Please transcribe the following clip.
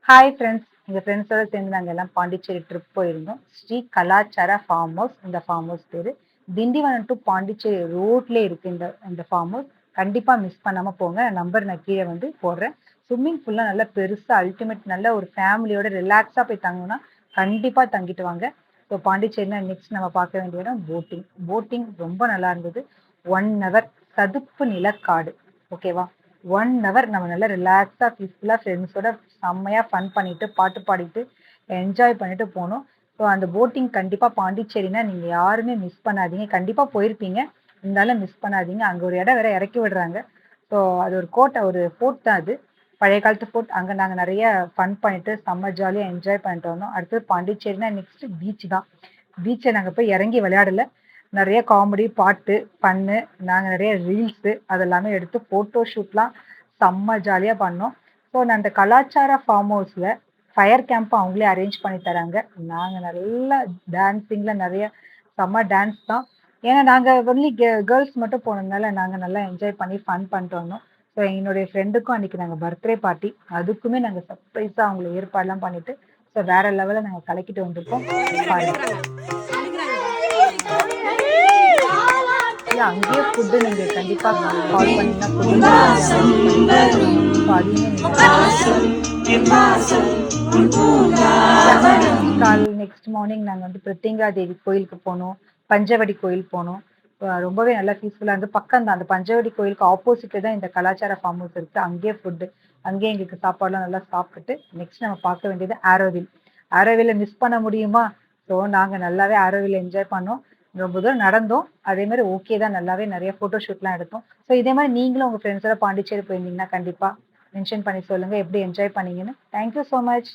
Hi friends, எங்கள் ஃப்ரெண்ட்ஸோட சேர்ந்து நாங்கள் எல்லாம் பாண்டிச்சேரி ட்ரிப் போயிருந்தோம். ஸ்ரீ கலாச்சார ஃபார்ம் ஹவுஸ். இந்த ஃபார்ம் ஹவுஸ் பேர் திண்டிவனம் டு பாண்டிச்சேரி ரோட்லேயே இருக்குது. இந்த ஃபார்ம் ஹவுஸ் கண்டிப்பாக மிஸ் பண்ணாமல் போங்க. நம்பர் நான் கீழே வந்து போடுறேன். ஸ்விம்மிங் ஃபுல்லாக நல்லா பெருசாக அல்டிமேட், நல்ல ஒரு ஃபேமிலியோட ரிலாக்ஸாக போய் தங்கணும்னா கண்டிப்பாக தங்கிட்டு வாங்க. ஸோ பாண்டிச்சேரினா நெக்ஸ்ட் நம்ம பார்க்க வேண்டிய இடம் போட்டிங். போட்டிங் ரொம்ப நல்லா இருந்தது. 1 ஹவர் சதுப்பு நிலக்காடு. ஓகேவா? 1 ஹவர் நம்ம நல்லா ரிலாக்ஸாக பீஸ்ஃபுல்லாக ஃப்ரெண்ட்ஸோட செம்மையாக ஃபன் பண்ணிட்டு பாட்டு பாடிட்டு என்ஜாய் பண்ணிட்டு போனோம். ஸோ அந்த போட்டிங் கண்டிப்பாக பாண்டிச்சேரினா நீங்கள் யாருமே மிஸ் பண்ணாதீங்க. கண்டிப்பாக போயிருப்பீங்க, இருந்தாலும் மிஸ் பண்ணாதீங்க. அங்கே ஒரு இடம் வேற இறக்கி விடுறாங்க. ஸோ அது ஒரு கோட்டை, ஒரு ஃபோர்ட் தான் அது, பழைய காலத்து ஃபோர்ட். அங்கே நாங்கள் நிறைய ஃபன் பண்ணிட்டு செம்ம ஜாலியாக என்ஜாய் பண்ணிட்டு வந்தோம். அடுத்தது பாண்டிச்சேரினா நெக்ஸ்ட் பீச் தான். பீச்சை நாங்கள் போய் இறங்கி விளையாடல, நிறைய காமெடி பாட்டு பண்ணு, நாங்கள் நிறைய ரீல்ஸு அதெல்லாமே எடுத்து ஃபோட்டோ ஷூட்லாம் செம்ம ஜாலியாக பண்ணோம். ஸோ நான் அந்த கலாச்சார ஃபார்ம் ஹவுஸில் ஃபயர் கேம்ப் அவங்களே அரேஞ்ச் பண்ணி தராங்க. நாங்கள் நல்லா டான்ஸிங்கில் நிறைய செம்ம டான்ஸ் தான். ஏன்னா நாங்கள் ஒன்லி கேர்ள்ஸ் மட்டும் போனதுனால நாங்கள் நல்லா என்ஜாய் பண்ணி ஃபன் பண்ணிட்டு வந்தோம். ஸோ என்னுடைய ஃப்ரெண்டுக்கும் அன்றைக்கி நாங்கள் பர்த்டே பார்ட்டி, அதுக்குமே நாங்கள் சர்ப்ரைஸாக அவங்கள ஏற்பாடெல்லாம் பண்ணிவிட்டு ஸோ வேறு லெவலில் நாங்கள் கலக்கிட்டு வந்திருக்கோம். இல்லை, அங்கேயே ஃபுட்டு நீங்கள் கண்டிப்பாக கால் பண்ணிங்கன்னா ஃபுட்டு கால் நெக்ஸ்ட் மார்னிங் நாங்கள் வந்து பிரத்யங்கா தேவி கோயிலுக்கு போனோம், பஞ்சவடி கோயில் போனோம். ரொம்பவே நல்லா பீஸ்ஃபுல்லாக இருந்து பக்கம் தான். அந்த பஞ்சவடி கோயிலுக்கு ஆப்போசிட்டில் தான் இந்த கலாச்சார ஃபார்ம் ஹவுஸ் இருக்குது. அங்கேயே ஃபுட்டு, அங்கேயே எங்களுக்கு சாப்பாடுலாம் நல்லா சாப்பிட்டுட்டு நெக்ஸ்ட் நம்ம பார்க்க வேண்டியது ஆரோவில். ஆரோவில்லை மிஸ் பண்ண முடியுமா? ஸோ நாங்கள் நல்லாவே ஆரோவில் என்ஜாய் பண்ணோம். ரொம்ப தூரம் நடந்தோம், அதே மாதிரி ஓகே தான், நல்லாவே நிறைய ஃபோட்டோ ஷூட்லாம் எடுத்தோம். ஸோ இதே மாதிரி நீங்களும் உங்கள் ஃப்ரெண்ட்ஸோட பாண்டிச்சேரி போயிருந்தீங்கன்னா கண்டிப்பாக மென்ஷன் பண்ணி சொல்லுங்கள் எப்படி என்ஜாய் பண்ணீங்கன்னு. Thank you so much.